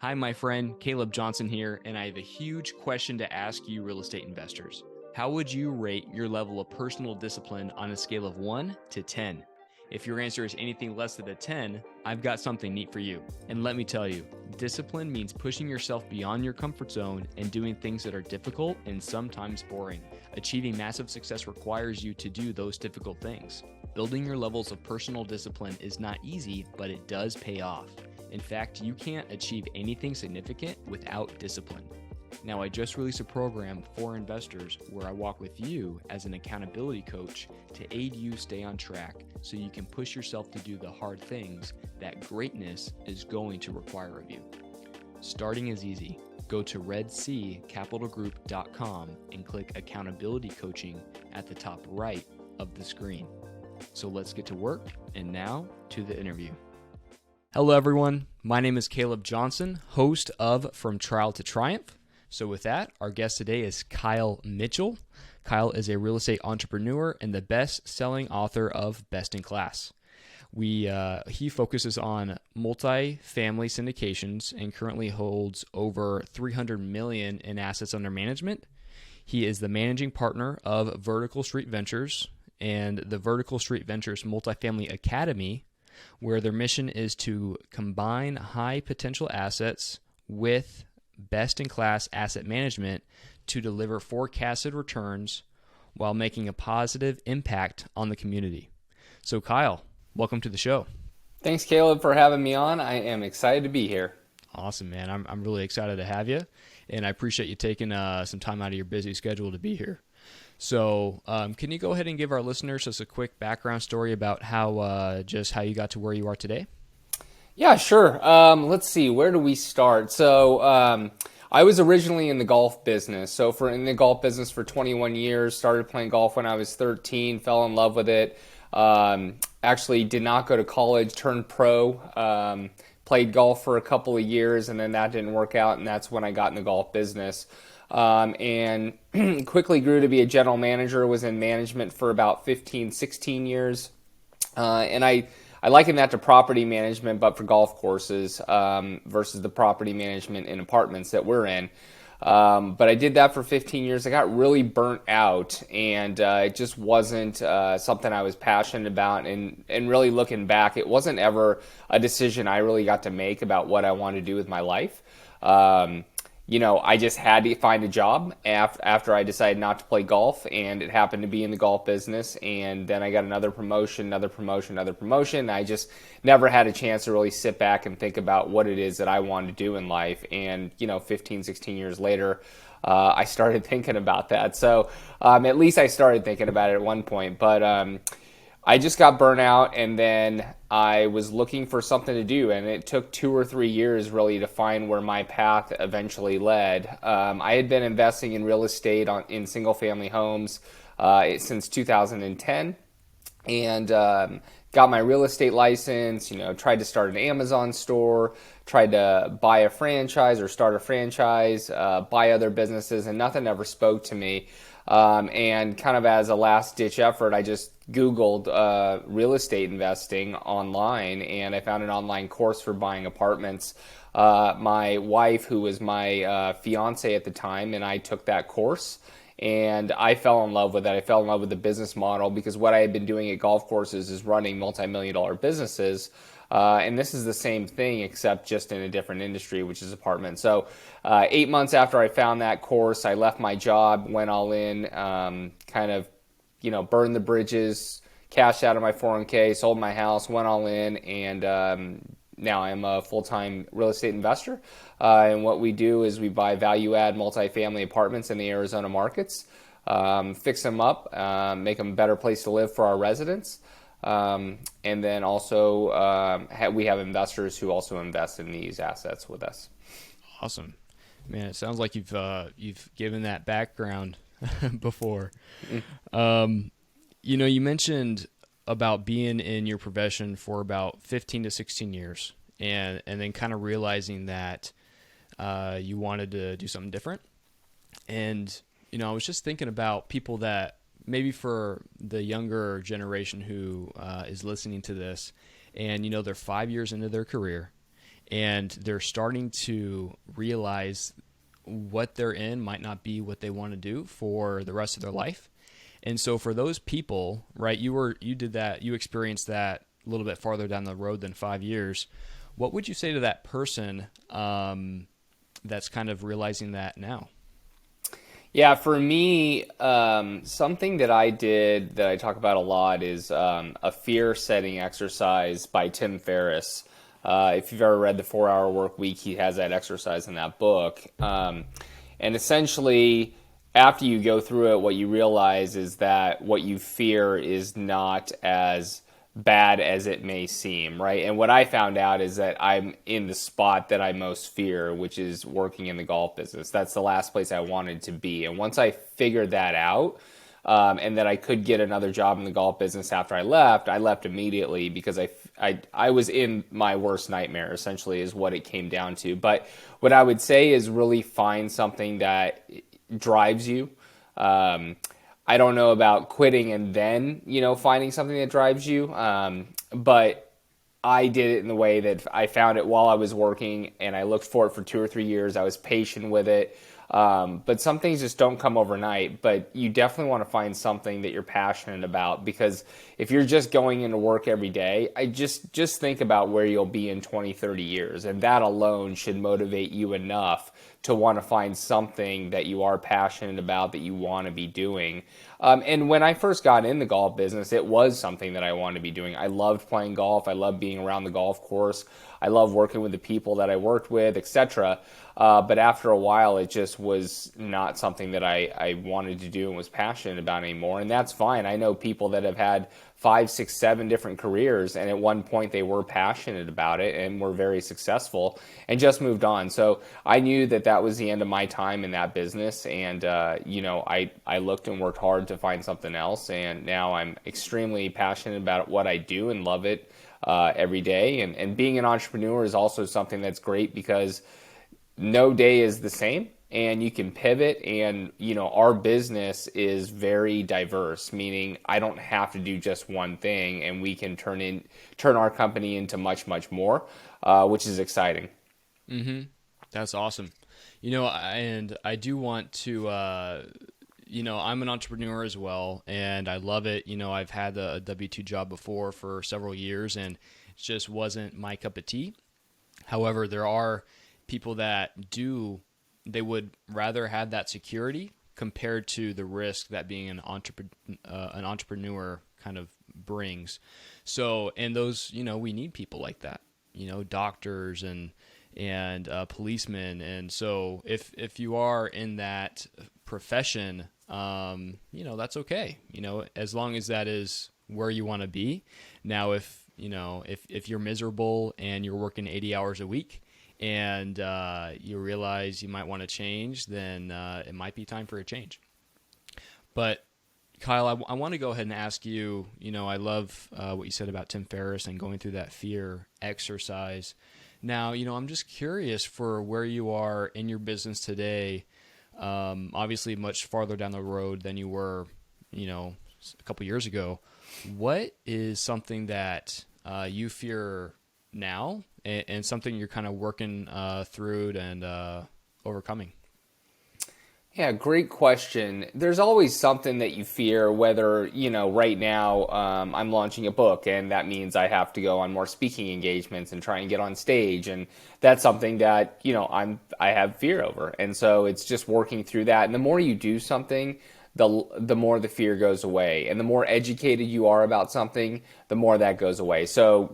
Hi, my friend, Caleb Johnson here, and I have a huge question to ask you, real estate investors. How would you rate your level of personal discipline on a scale of 1 to 10? If your answer is anything less than a 10, I've got something neat for you. And let me tell you, discipline means pushing yourself beyond your comfort zone and doing things that are difficult and sometimes boring. Achieving massive success requires you to do those difficult things. Building your levels of personal discipline is not easy, but it does pay off. In fact, you can't achieve anything significant without discipline. Now, I just released a program for investors where I walk with you as an accountability coach to aid you stay on track so you can push yourself to do the hard things that greatness is going to require of you. Starting is easy. Go to redseacapitalgroup.com and click accountability coaching at the top right of the screen. So let's get to work, and now to the interview. Hello, everyone. My name is Caleb Johnson, host of From Trial to Triumph. So with that, our guest today is Kyle Mitchell. Kyle is a real estate entrepreneur and the best-selling author of Best in Class. He focuses on multifamily syndications and currently holds over $300 million in assets under management. He is the managing partner of Vertical Street Ventures and the Vertical Street Ventures Multifamily Academy, where their mission is to combine high potential assets with best-in-class asset management to deliver forecasted returns while making a positive impact on the community. So Kyle, welcome to the show. Thanks, Caleb, for having me on. I am excited to be here. Awesome, man. I'm really excited to have you, and I appreciate you taking some time out of your busy schedule to be here. So can you go ahead and give our listeners just a quick background story about how you got to where you are today? Yeah, sure. Let's see. Where do we start? So I was originally in the golf business. In the golf business for 21 years, started playing golf when I was 13, fell in love with it. Actually did not go to college, turned pro, played golf for a couple of years, and then that didn't work out, and that's when I got in the golf business. And quickly grew to be a general manager, was in management for about 15, 16 years. And I liken that to property management, but for golf courses versus the property management in apartments that we're in. But I did that for 15 years. I got really burnt out, and it just wasn't something I was passionate about. And really looking back, it wasn't ever a decision I really got to make about what I wanted to do with my life. I just had to find a job after I decided not to play golf, and it happened to be in the golf business. And then I got another promotion. I just never had a chance to really sit back and think about what it is that I wanted to do in life. And, 15, 16 years later, I started thinking about that. So at least I started thinking about it at one point. But I just got burnt out, and then I was looking for something to do, and it took 2 or 3 years really to find where my path eventually led. I had been investing in real estate in single-family homes since 2010, and got my real estate license, tried to start an Amazon store, tried to buy a franchise or start a franchise, buy other businesses, and nothing ever spoke to me. And kind of as a last-ditch effort, I just Googled real estate investing online, and I found an online course for buying apartments. My wife, who was my fiance at the time, and I took that course, and I fell in love with it. I fell in love with the business model because what I had been doing at golf courses is running multi-million-dollar businesses. And this is the same thing, except just in a different industry, which is apartments. So 8 months after I found that course, I left my job, went all in, burned the bridges, cashed out of my 401k, sold my house, went all in, and now I'm a full-time real estate investor. And what we do is we buy value-add multifamily apartments in the Arizona markets, fix them up, make them a better place to live for our residents. And then also we have investors who also invest in these assets with us. Awesome, man. It sounds like you've given that background before. Mm-hmm. You mentioned about being in your profession for about 15 to 16 years, and then kind of realizing that you wanted to do something different. And I was just thinking about people that maybe for the younger generation who is listening to this, and they're 5 years into their career, and they're starting to realize what they're in might not be what they want to do for the rest of their life. And so for those people, right, you did that, you experienced that a little bit farther down the road than 5 years. What would you say to that person that's kind of realizing that now? Yeah, for me, something that I did that I talk about a lot is a fear setting exercise by Tim Ferriss. If you've ever read the 4-Hour Work Week, he has that exercise in that book. And essentially, after you go through it, what you realize is that what you fear is not as bad as it may seem, right? And what I found out is that I'm in the spot that I most fear, which is working in the golf business. That's the last place I wanted to be. And once I figured that out, and that I could get another job in the golf business after I left immediately because I was in my worst nightmare, essentially, is what it came down to. But what I would say is really find something that drives you. I don't know about quitting and then, finding something that drives you. But I did it in the way that I found it while I was working, and I looked for it for 2 or 3 years. I was patient with it. But some things just don't come overnight, but you definitely want to find something that you're passionate about, because if you're just going into work every day, I just think about where you'll be in 20, 30 years. And that alone should motivate you enough to want to find something that you are passionate about, that you want to be doing. And when I first got in the golf business, it was something that I wanted to be doing. I loved playing golf. I loved being around the golf course. I loved working with the people that I worked with, etc. But after a while, it just was not something that I wanted to do and was passionate about anymore. And that's fine. I know people that have had 5, 6, 7 different careers, and at one point they were passionate about it and were very successful and just moved on. So I knew that that was the end of my time in that business, and I looked and worked hard to find something else, and now I'm extremely passionate about what I do and love it every day. And being an entrepreneur is also something that's great, because no day is the same, and you can pivot. And our business is very diverse, meaning I don't have to do just one thing, and we can turn our company into much, much more, which is exciting. Mm-hmm. That's awesome. And I do want to, I'm an entrepreneur as well, and I love it. I've had a W-2 job before for several years, and it just wasn't my cup of tea. However, there are people that they would rather have that security compared to the risk that being an entrepreneur kind of brings. So, and those, we need people like that, doctors and policemen. And so if you are in that profession, that's okay, as long as that is where you want to be. Now, if you're miserable and you're working 80 hours a week, and you realize you might want to change, then it might be time for a change. But Kyle, I want to go ahead and ask you, I love what you said about Tim Ferriss and going through that fear exercise. Now, I'm just curious for where you are in your business today, obviously much farther down the road than you were, a couple years ago. What is something that you fear now, and something you're kind of working through and overcoming? Yeah, great question. There's always something that you fear, whether, right now I'm launching a book, and that means I have to go on more speaking engagements and try and get on stage. And that's something that, I have fear over. And so it's just working through that. And the more you do something, the more the fear goes away. And the more educated you are about something, the more that goes away. So,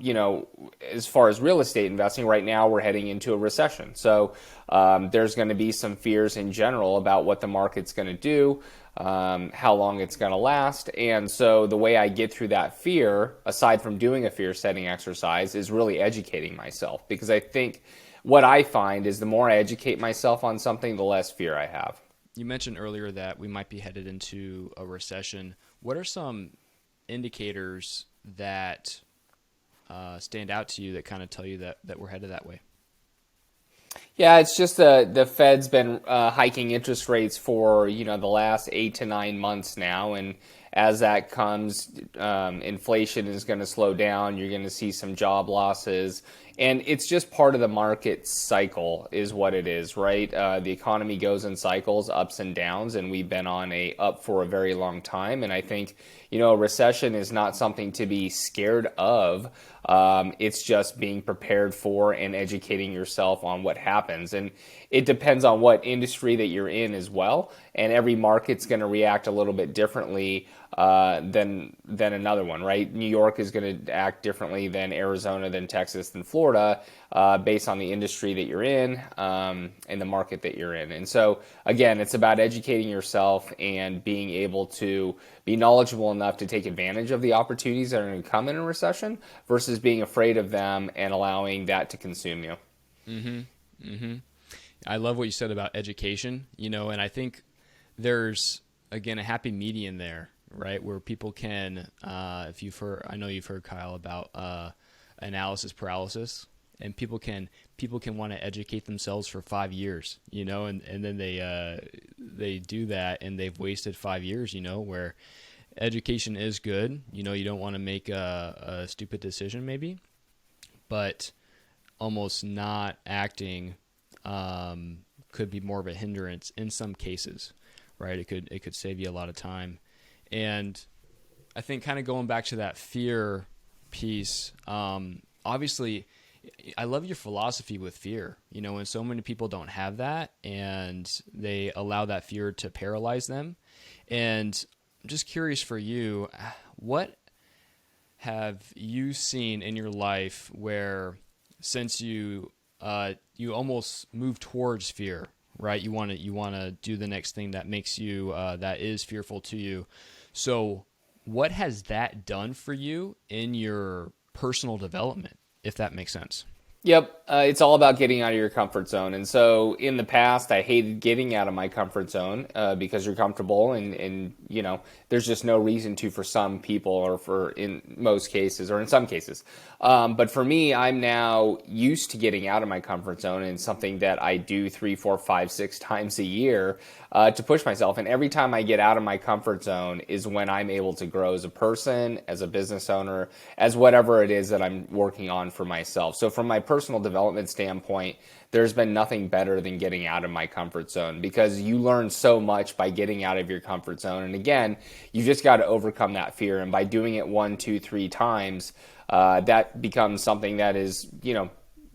as far as real estate investing, right now we're heading into a recession. So there's going to be some fears in general about what the market's going to do, how long it's going to last. And so the way I get through that fear, aside from doing a fear setting exercise, is really educating myself. Because I think what I find is the more I educate myself on something, the less fear I have. You mentioned earlier that we might be headed into a recession. What are some indicators that stand out to you that kind of tell you that we're headed that way? Yeah, it's just the Fed's been hiking interest rates for the last 8 to 9 months now, and as that comes, inflation is going to slow down. You're going to see some job losses. And it's just part of the market cycle is what it is, right? The economy goes in cycles, ups and downs, and we've been on a up for a very long time. And I think, a recession is not something to be scared of. It's just being prepared for and educating yourself on what happens. And it depends on what industry that you're in as well. And every market's going to react a little bit differently than another one, right? New York is going to act differently than Arizona, than Texas, than Florida, based on the industry that you're in and the market that you're in. And so, again, it's about educating yourself and being able to be knowledgeable enough to take advantage of the opportunities that are going to come in a recession versus being afraid of them and allowing that to consume you. Mm-hmm. Mm-hmm. I love what you said about education, and I think there's, again, a happy median there, right? Where people can, I know you've heard, Kyle, about analysis paralysis, and people can want to educate themselves for 5 years, and then they do that and they've wasted 5 years, where education is good. You don't want to make a stupid decision maybe, but almost not acting could be more of a hindrance in some cases, right? It could save you a lot of time. And I think kind of going back to that fear piece, obviously I love your philosophy with fear, and so many people don't have that and they allow that fear to paralyze them. And I'm just curious for you, what have you seen in your life where since you almost move towards fear, right? You want to do the next thing that makes you that is fearful to you. So what has that done for you in your personal development, if that makes sense? Yep, it's all about getting out of your comfort zone. And so in the past, I hated getting out of my comfort zone because you're comfortable and there's just no reason to for some people or for in most cases or in some cases. But for me, I'm now used to getting out of my comfort zone and something that I do 3, 4, 5, 6 times a year to push myself. And every time I get out of my comfort zone is when I'm able to grow as a person, as a business owner, as whatever it is that I'm working on for myself. So from my personal development standpoint, there's been nothing better than getting out of my comfort zone because you learn so much by getting out of your comfort zone. And again, you just got to overcome that fear. And by doing it 1, 2, 3 times, that becomes something that is,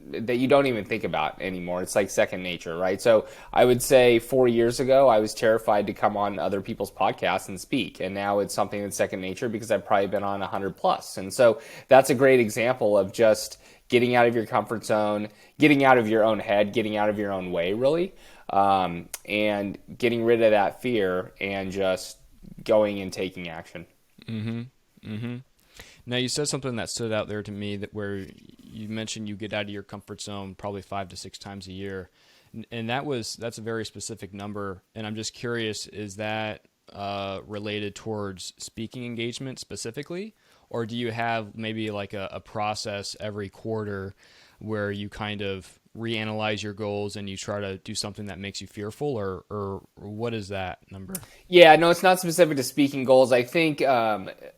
that you don't even think about anymore. It's like second nature, right? So I would say 4 years ago, I was terrified to come on other people's podcasts and speak. And now it's something that's second nature because I've probably been on 100 plus. And so that's a great example of just getting out of your comfort zone, getting out of your own head, getting out of your own way, really, and getting rid of that fear and just going and taking action. Mm-hmm. Mm-hmm. Now, you said something that stood out there to me that where you mentioned you get out of your comfort zone probably 5 to 6 times a year. And that's a very specific number. And I'm just curious, is that related towards speaking engagement specifically? Or do you have maybe like a process every quarter where you kind of reanalyze your goals and you try to do something that makes you fearful, or what is that number? Yeah, no, it's not specific to speaking goals. I think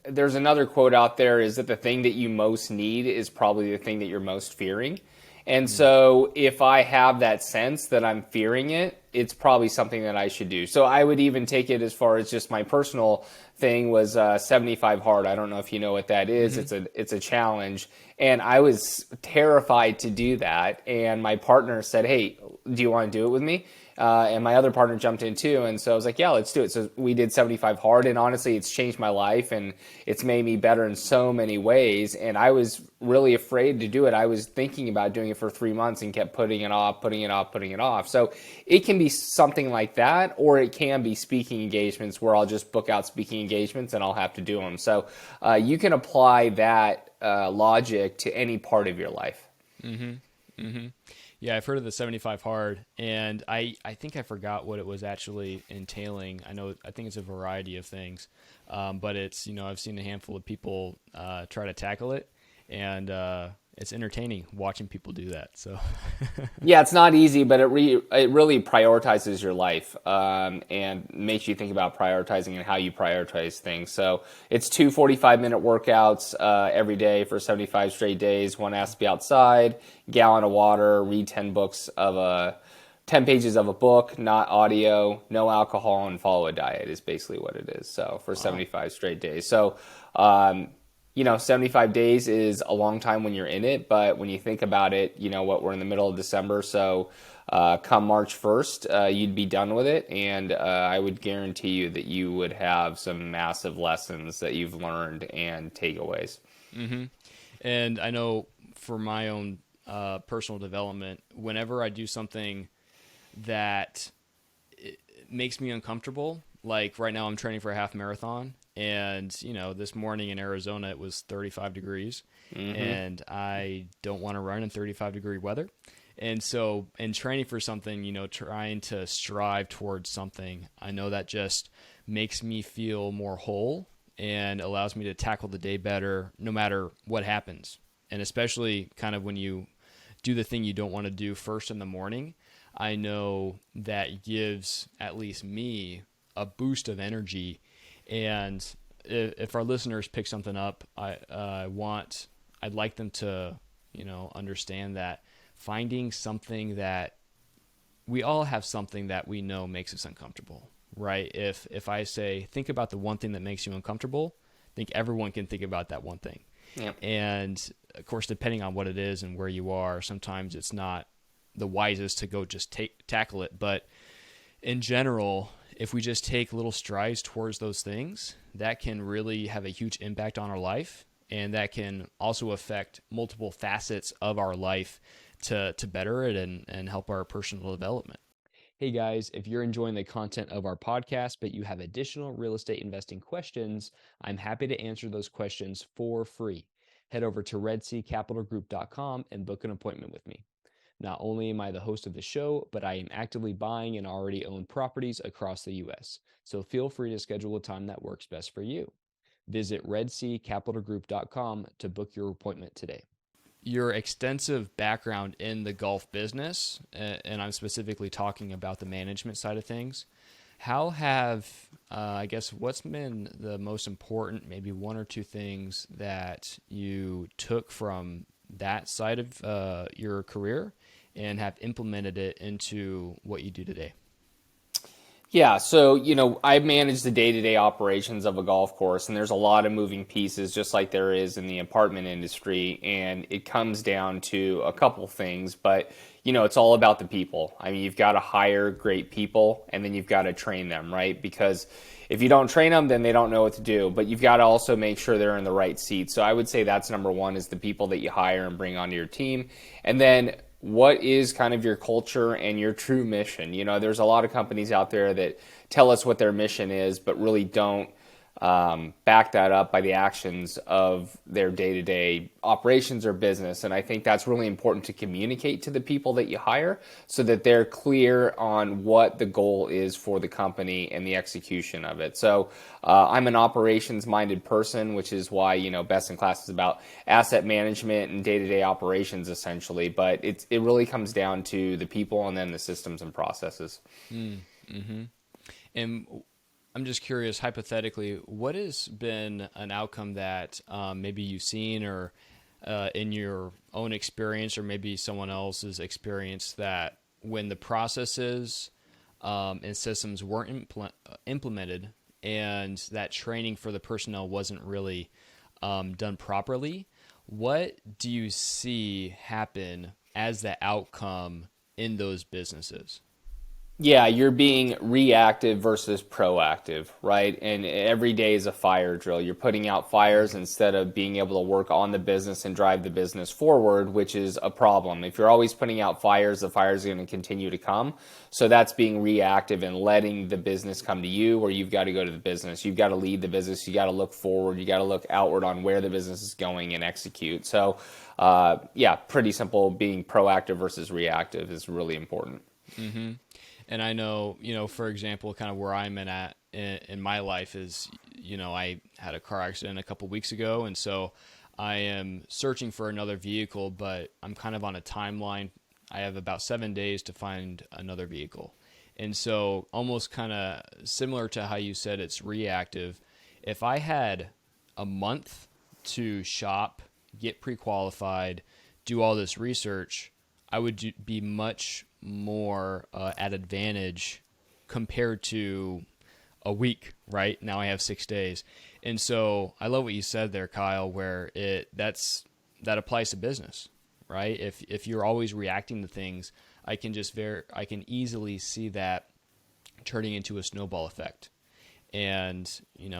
there's another quote out there is that the thing that you most need is probably the thing that you're most fearing. And so if I have that sense that I'm fearing it, it's probably something that I should do. So I would even take it as far as just my personal thing was 75 hard. I don't know if you know what that is. Mm-hmm. It's a challenge. And I was terrified to do that. And my partner said, "Hey, do you want to do it with me?" And my other partner jumped in too. And so I was like, yeah, let's do it. So we did 75 hard. And honestly, it's changed my life and it's made me better in so many ways. And I was really afraid to do it. I was thinking about doing it for 3 months and kept putting it off. So it can be something like that, or it can be speaking engagements where I'll just book out speaking engagements and I'll have to do them. So you can apply that logic to any part of your life. Mm-hmm. Mm-hmm. Yeah, I've heard of the 75 hard, and I think I forgot what it was actually entailing. I think it's a variety of things, but it's, I've seen a handful of people try to tackle it, and it's entertaining watching people do that. So Yeah, it's not easy, but it really prioritizes your life, and makes you think about prioritizing and how you prioritize things. So it's two 45-minute workouts every day for 75 straight days. One has to be outside, gallon of water, read 10 pages of a book, not audio, no alcohol, and follow a diet is basically what it is. So for 75 straight days. So, 75 days is a long time when you're in it, but when you think about it, we're in the middle of December, so come March 1st, you'd be done with it, and I would guarantee you that you would have some massive lessons that you've learned and takeaways. Mm-hmm. And I know for my own personal development, whenever I do something that it makes me uncomfortable, like right now I'm training for a half marathon, and this morning in Arizona it was 35 degrees, and I don't want to run in 35-degree weather. And so in training for something, trying to strive towards something, I know that just makes me feel more whole and allows me to tackle the day better no matter what happens. And especially kind of when you do the thing you don't want to do first in the morning, I know that gives at least me a boost of energy. And if our listeners pick something up, I'd like them to, understand that finding something that we all have something that we know makes us uncomfortable, right? If I say, think about the one thing that makes you uncomfortable, I think everyone can think about that one thing. Yep. And of course, depending on what it is and where you are, sometimes it's not the wisest to go just tackle it. But in general, if we just take little strides towards those things, that can really have a huge impact on our life. And that can also affect multiple facets of our life to better it and help our personal development. Hey guys, if you're enjoying the content of our podcast, but you have additional real estate investing questions, I'm happy to answer those questions for free. Head over to redseacapitalgroup.com and book an appointment with me. Not only am I the host of the show, but I am actively buying and already own properties across the U.S. So feel free to schedule a time that works best for you. Visit redseacapitalgroup.com to book your appointment today. Your extensive background in the golf business, and I'm specifically talking about the management side of things, how have, what's been the most important, maybe one or two things that you took from that side of your career and have implemented it into what you do today? Yeah, so, I manage the day-to-day operations of a golf course, and there's a lot of moving pieces, just like there is in the apartment industry, and it comes down to a couple things, but, it's all about the people. I mean, you've got to hire great people, and then you've got to train them, right? Because if you don't train them, then they don't know what to do, but you've got to also make sure they're in the right seat. So I would say that's number one, is the people that you hire and bring onto your team, and then what is kind of your culture and your true mission? There's a lot of companies out there that tell us what their mission is, but really don't back that up by the actions of their day-to-day operations or business. And I think that's really important to communicate to the people that you hire so that they're clear on what the goal is for the company and the execution of it. So I'm an operations-minded person, which is why, Best in Class is about asset management and day-to-day operations essentially. But it really comes down to the people and then the systems and processes. Mm-hmm. And I'm just curious, hypothetically, what has been an outcome that maybe you've seen or in your own experience or maybe someone else's experience that when the processes and systems weren't implemented and that training for the personnel wasn't really done properly, what do you see happen as the outcome in those businesses? Yeah, you're being reactive versus proactive, right? And every day is a fire drill. You're putting out fires instead of being able to work on the business and drive the business forward, which is a problem. If you're always putting out fires, the fires are going to continue to come. So that's being reactive and letting the business come to you, or you've got to go to the business. You've got to lead the business. You got to look forward. You got to look outward on where the business is going and execute. So, pretty simple. Being proactive versus reactive is really important. Mm-hmm. And I know, for example, kind of where I'm in my life is, I had a car accident a couple weeks ago. And so I am searching for another vehicle, but I'm kind of on a timeline. I have about 7 days to find another vehicle. And so, almost kind of similar to how you said it's reactive, if I had a month to shop, get pre qualified, do all this research, I would be much more at advantage compared to a week, right? Now I have 6 days. And so I love what you said there, Kyle, where that applies to business, right? If you're always reacting to things, I can easily see that turning into a snowball effect. And,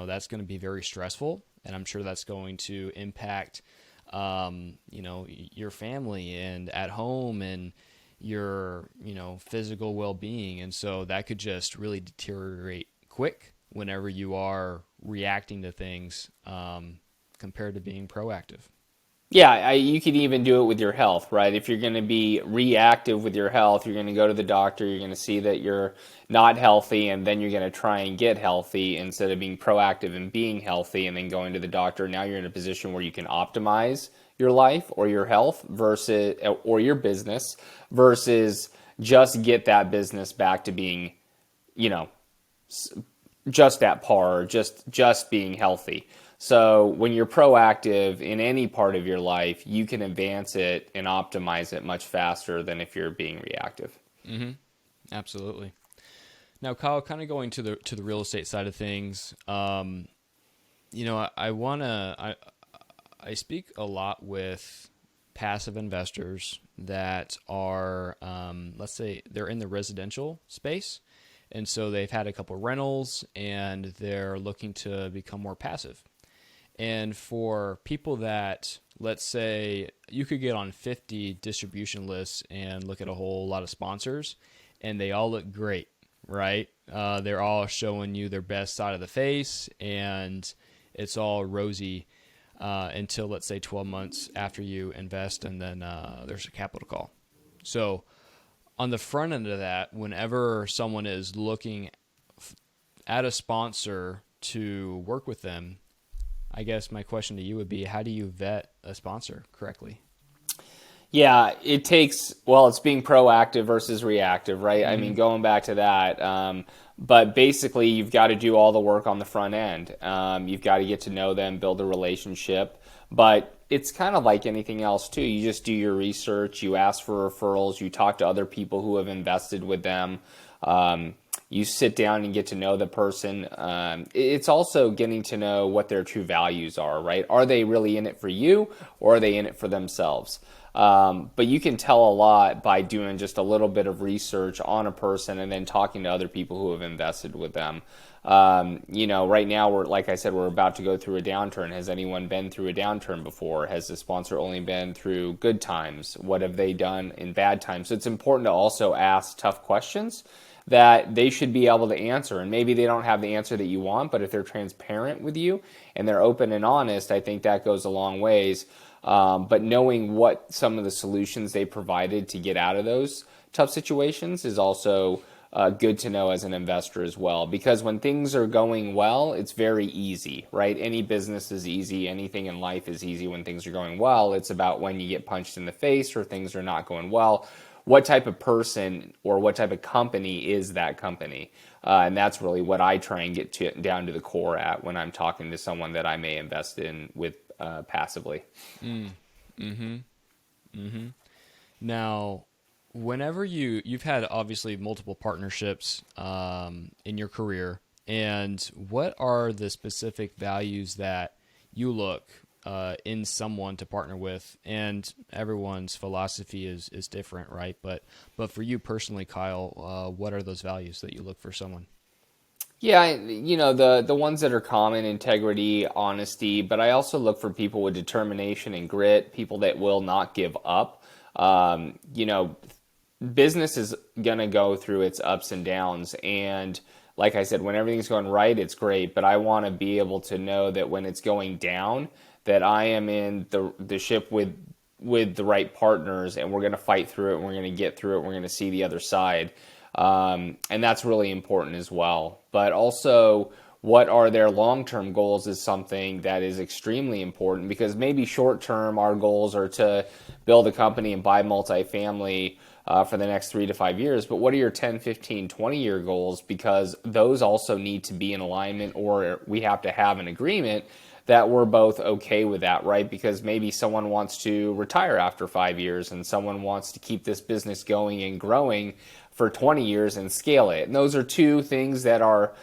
that's going to be very stressful, and I'm sure that's going to impact your family and at home and your, physical well-being. And so that could just really deteriorate quick whenever you are reacting to things compared to being proactive. Yeah, you could even do it with your health, right? If you're going to be reactive with your health, you're going to go to the doctor, you're going to see that you're not healthy, and then you're going to try and get healthy instead of being proactive and being healthy and then going to the doctor. Now you're in a position where you can optimize your life or your health or your business versus just get that business back to being, just at par, or just being healthy. So when you're proactive in any part of your life, you can advance it and optimize it much faster than if you're being reactive. Mm-hmm. Absolutely. Now, Kyle, kind of going to the real estate side of things, I speak a lot with passive investors that are, let's say, they're in the residential space. And so they've had a couple rentals and they're looking to become more passive. And for people that, let's say, you could get on 50 distribution lists and look at a whole lot of sponsors, and they all look great, right? They're all showing you their best side of the face, and it's all rosy until, let's say, 12 months after you invest, and then there's a capital call. So on the front end of that, whenever someone is looking at a sponsor to work with them, I guess my question to you would be, how do you vet a sponsor correctly? Yeah, it's being proactive versus reactive, right? Mm-hmm. I mean, going back to that, but basically you've got to do all the work on the front end. You've got to get to know them, build a relationship, but it's kind of like anything else too. You just do your research, you ask for referrals, you talk to other people who have invested with them. You sit down and get to know the person. It's also getting to know what their true values are, right? Are they really in it for you, or are they in it for themselves? But you can tell a lot by doing just a little bit of research on a person and then talking to other people who have invested with them. Right now, like I said, we're about to go through a downturn. Has anyone been through a downturn before? Has the sponsor only been through good times? What have they done in bad times? So it's important to also ask tough questions that they should be able to answer. And maybe they don't have the answer that you want, but if they're transparent with you and they're open and honest, I think that goes a long ways. But knowing what some of the solutions they provided to get out of those tough situations is also good to know as an investor as well. Because when things are going well, it's very easy, right? Any business is easy. Anything in life is easy when things are going well. It's about when you get punched in the face or things are not going well. What type of person or what type of company is that company? And that's really what I try and get down to the core at when I'm talking to someone that I may invest in with passively. Mm-hmm. Mm-hmm. Now, whenever you've had obviously multiple partnerships in your career, and what are the specific values that you look in someone to partner with? And everyone's philosophy is different, right? But for you personally, Kyle, what are those values that you look for someone? Yeah, the ones that are common: integrity, honesty, but I also look for people with determination and grit, people that will not give up. Business is going to go through its ups and downs, and like I said, when everything's going right, it's great, but I want to be able to know that when it's going down, that I am in the ship with the right partners, and we're going to fight through it, and we're going to get through it, we're going to see the other side. And that's really important as well. But also what are their long-term goals is something that is extremely important, because maybe short-term our goals are to build a company and buy multifamily for the next 3 to 5 years, but what are your 10, 15, 20-year goals? Because those also need to be in alignment, or we have to have an agreement that we're both okay with that, right? Because maybe someone wants to retire after 5 years and someone wants to keep this business going and growing for 20 years and scale it. And those are two things that are,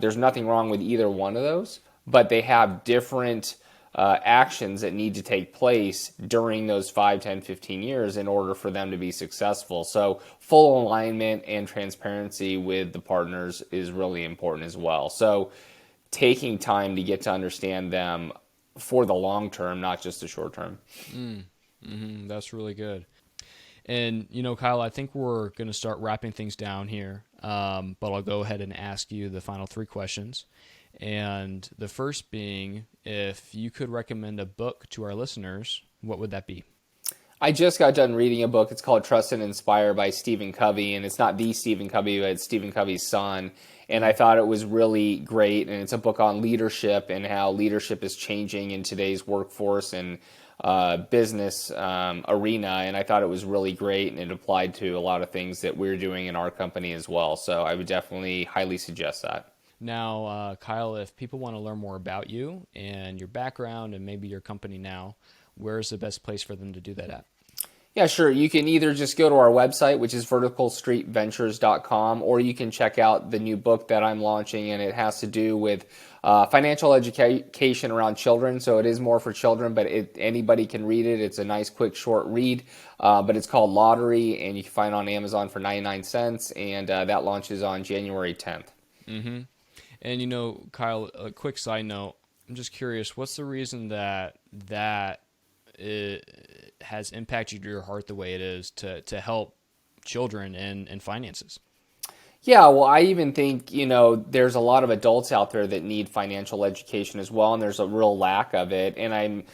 there's nothing wrong with either one of those, but they have different actions that need to take place during those 5, 10, 15 years in order for them to be successful. So full alignment and transparency with the partners is really important as well. So taking time to get to understand them for the long term, not just the short term. That's really good. And, Kyle, I think we're going to start wrapping things down here, but I'll go ahead and ask you the final 3 questions. And the first being, if you could recommend a book to our listeners, what would that be? I just got done reading a book. It's called Trust and Inspire by Stephen Covey, and it's not the Stephen Covey, but it's Stephen Covey's son. And I thought it was really great, and it's a book on leadership and how leadership is changing in today's workforce and business arena. And I thought it was really great, and it applied to a lot of things that we're doing in our company as well. So I would definitely highly suggest that. Now, Kyle, if people want to learn more about you and your background and maybe your company now, where's the best place for them to do that at? Yeah, sure. You can either just go to our website, which is verticalstreetventures.com, or you can check out the new book that I'm launching, and it has to do with financial education around children. So it is more for children, but anybody can read it. It's a nice, quick, short read, but it's called Lottery, and you can find it on Amazon for 99 cents, and that launches on January 10th. Mm-hmm. And, Kyle, a quick side note, I'm just curious, what's the reason that it has impacted your heart the way it is to help children and finances? Yeah, well, I even think, there's a lot of adults out there that need financial education as well, and there's a real lack of it. And I'm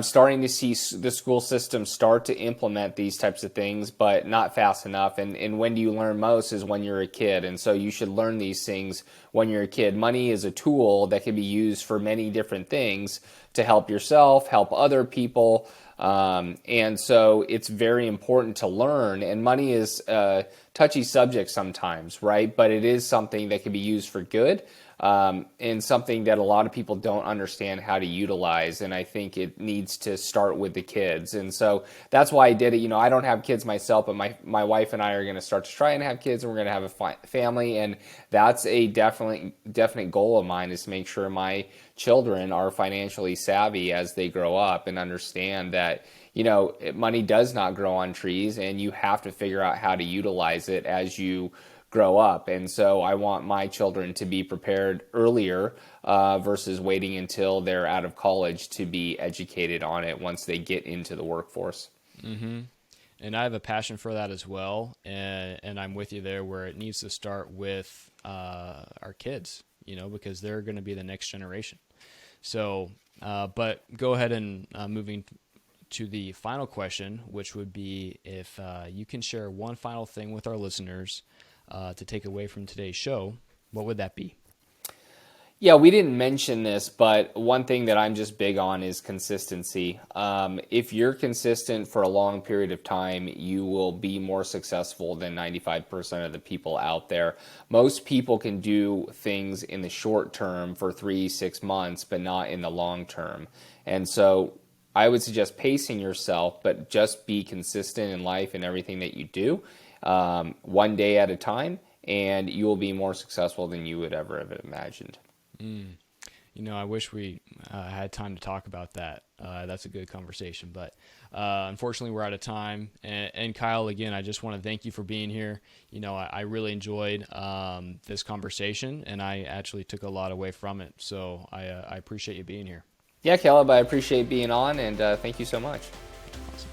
starting to see the school system start to implement these types of things, but not fast enough. And when do you learn most is when you're a kid. And so you should learn these things when you're a kid. Money is a tool that can be used for many different things to help yourself, help other people. And so it's very important to learn, and money is a touchy subject sometimes, right? But it is something that can be used for good, and something that a lot of people don't understand how to utilize. And I think it needs to start with the kids. And so that's why I did it. I don't have kids myself, but my wife and I are going to start to try and have kids, and we're going to have a family. And that's a definite goal of mine, is to make sure my children are financially savvy as they grow up and understand that, money does not grow on trees, and you have to figure out how to utilize it as you grow up. And so I want my children to be prepared earlier versus waiting until they're out of college to be educated on it once they get into the workforce. Mm-hmm. And I have a passion for that as well. And I'm with you there, where it needs to start with our kids, because they're going to be the next generation. So, but go ahead and moving to the final question, which would be if you can share one final thing with our listeners to take away from today's show, what would that be? Yeah, we didn't mention this, but one thing that I'm just big on is consistency. If you're consistent for a long period of time, you will be more successful than 95% of the people out there. Most people can do things in the short term for 3-6 months, but not in the long term. And so I would suggest pacing yourself, but just be consistent in life and everything that you do, one day at a time, and you will be more successful than you would ever have imagined. I wish we had time to talk about that. That's a good conversation, but unfortunately we're out of time. And Kyle, again, I just want to thank you for being here. I really enjoyed this conversation, and I actually took a lot away from it. So I appreciate you being here. Yeah, Caleb, I appreciate being on, and thank you so much. Awesome.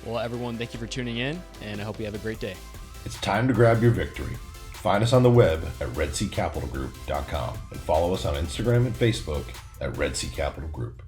Well, everyone, thank you for tuning in, and I hope you have a great day. It's time to grab your victory. Find us on the web at redseacapitalgroup.com and follow us on Instagram and Facebook at Red Sea Capital Group.